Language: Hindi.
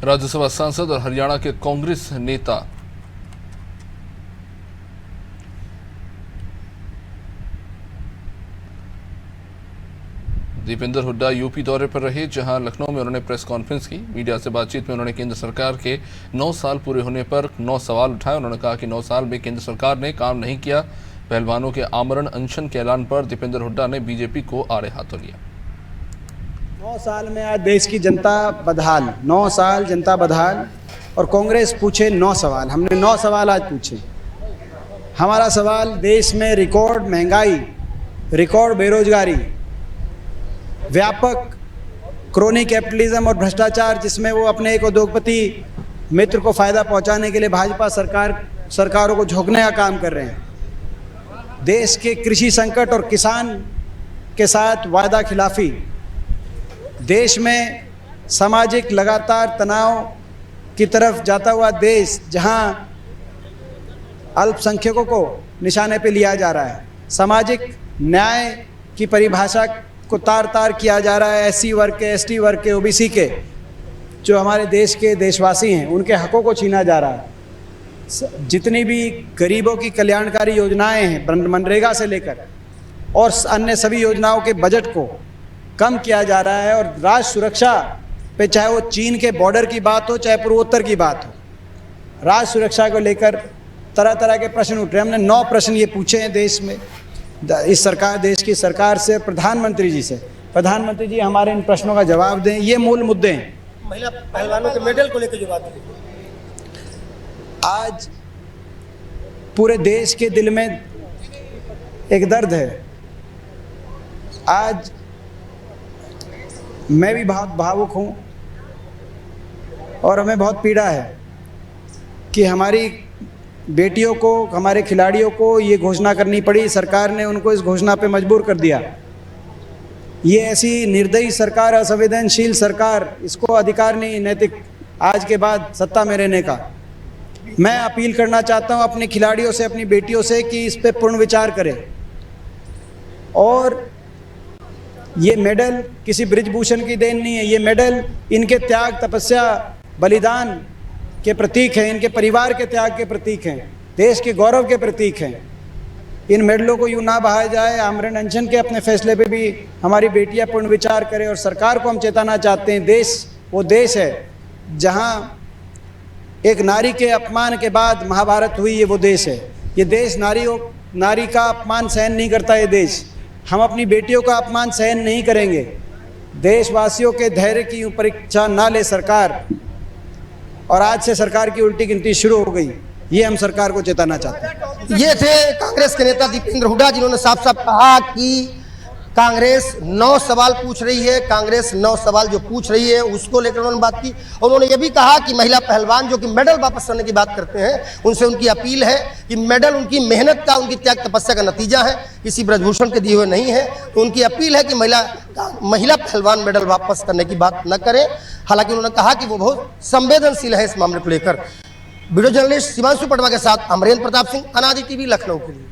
राज्यसभा सांसद और हरियाणा के कांग्रेस नेता दीपेंद्र हुड्डा यूपी दौरे पर रहे, जहां लखनऊ में उन्होंने प्रेस कॉन्फ्रेंस की। मीडिया से बातचीत में उन्होंने केंद्र सरकार के 9 साल पूरे होने पर 9 सवाल उठाए। उन्होंने कहा कि 9 साल में केंद्र सरकार ने काम नहीं किया। पहलवानों के आमरण अनशन के ऐलान पर दीपेंद्र हुड्डा ने बीजेपी को आड़े हाथों लिया। 9 साल में आज देश की जनता बदहाल, 9 साल जनता बदहाल, और कांग्रेस पूछे 9 सवाल। हमने 9 सवाल आज पूछे। हमारा सवाल, देश में रिकॉर्ड महंगाई, रिकॉर्ड बेरोजगारी, व्यापक क्रोनी कैपिटलिज्म और भ्रष्टाचार, जिसमें वो अपने एक उद्योगपति मित्र को फ़ायदा पहुंचाने के लिए भाजपा सरकारों को झोंकने का काम कर रहे हैं। देश के कृषि संकट और किसान के साथ वादा खिलाफी, देश में सामाजिक लगातार तनाव की तरफ जाता हुआ देश, जहां अल्पसंख्यकों को निशाने पे लिया जा रहा है, सामाजिक न्याय की परिभाषा को तार तार किया जा रहा है, एससी वर्ग के, एसटी वर्ग के, ओबीसी के, जो हमारे देश के देशवासी हैं, उनके हकों को छीना जा रहा है। जितनी भी गरीबों की कल्याणकारी योजनाएं हैं, मनरेगा से लेकर और अन्य सभी योजनाओं के बजट को कम किया जा रहा है। और राष्ट्र सुरक्षा पे, चाहे वो चीन के बॉर्डर की बात हो, चाहे पूर्वोत्तर की बात हो, राष्ट्र सुरक्षा को लेकर तरह तरह के प्रश्न उठ रहे हैं। हमने 9 प्रश्न ये पूछे हैं देश में, इस सरकार, देश की सरकार से, प्रधानमंत्री जी से। प्रधानमंत्री जी हमारे इन प्रश्नों का जवाब दें। ये मूल मुद्दे हैं। महिला पहलवानों के मेडल को लेकर जो बात है, आज पूरे देश के दिल में एक दर्द है। आज मैं भी बहुत भावुक हूँ और हमें बहुत पीड़ा है कि हमारी बेटियों को, हमारे खिलाड़ियों को ये घोषणा करनी पड़ी। सरकार ने उनको इस घोषणा पे मजबूर कर दिया। ये ऐसी निर्दयी सरकार, असंवेदनशील सरकार, इसको अधिकार नहीं नैतिक आज के बाद सत्ता में रहने का। मैं अपील करना चाहता हूँ अपने खिलाड़ियों से, अपनी बेटियों से, कि इस पे पूर्ण विचार करें। और ये मेडल किसी बृजभूषण की देन नहीं है। ये मेडल इनके त्याग, तपस्या, बलिदान के प्रतीक हैं, इनके परिवार के त्याग के प्रतीक हैं, देश के गौरव के प्रतीक हैं। इन मेडलों को यूँ ना बहाया जाए। आमरण अनशन के अपने फैसले पे भी हमारी बेटियां पूर्ण विचार करें। और सरकार को हम चेताना चाहते हैं, देश वो देश है जहां एक नारी के अपमान के बाद महाभारत हुई, ये वो देश है। ये देश नारी का अपमान सहन नहीं करता। ये देश, हम अपनी बेटियों का अपमान सहन नहीं करेंगे। देशवासियों के धैर्य की परीक्षा ना ले सरकार, और आज से सरकार की उल्टी गिनती शुरू हो गई। ये हम सरकार को चेताना चाहते हैं। ये थे कांग्रेस के नेता दीपेंद्र हुड्डा, जिन्होंने साफ साफ कहा कि कांग्रेस 9 सवाल पूछ रही है। कांग्रेस 9 सवाल जो पूछ रही है उसको लेकर उन्होंने बात की। और उन्होंने ये भी कहा कि महिला पहलवान जो कि मेडल वापस करने की बात करते हैं, उनसे उनकी अपील है कि मेडल उनकी मेहनत का, उनकी त्याग तपस्या का नतीजा है, किसी ब्रजभूषण के दिए हुए नहीं है। तो उनकी अपील है कि महिला पहलवान मेडल वापस करने की बात न करें। हालांकि उन्होंने कहा कि वो बहुत संवेदनशील है इस मामले को लेकर। वीडियो जर्नलिस्ट शिवांशु पटवा के साथ अमरेंद्र प्रताप सिंह, अनादि टीवी, लखनऊ के लिए।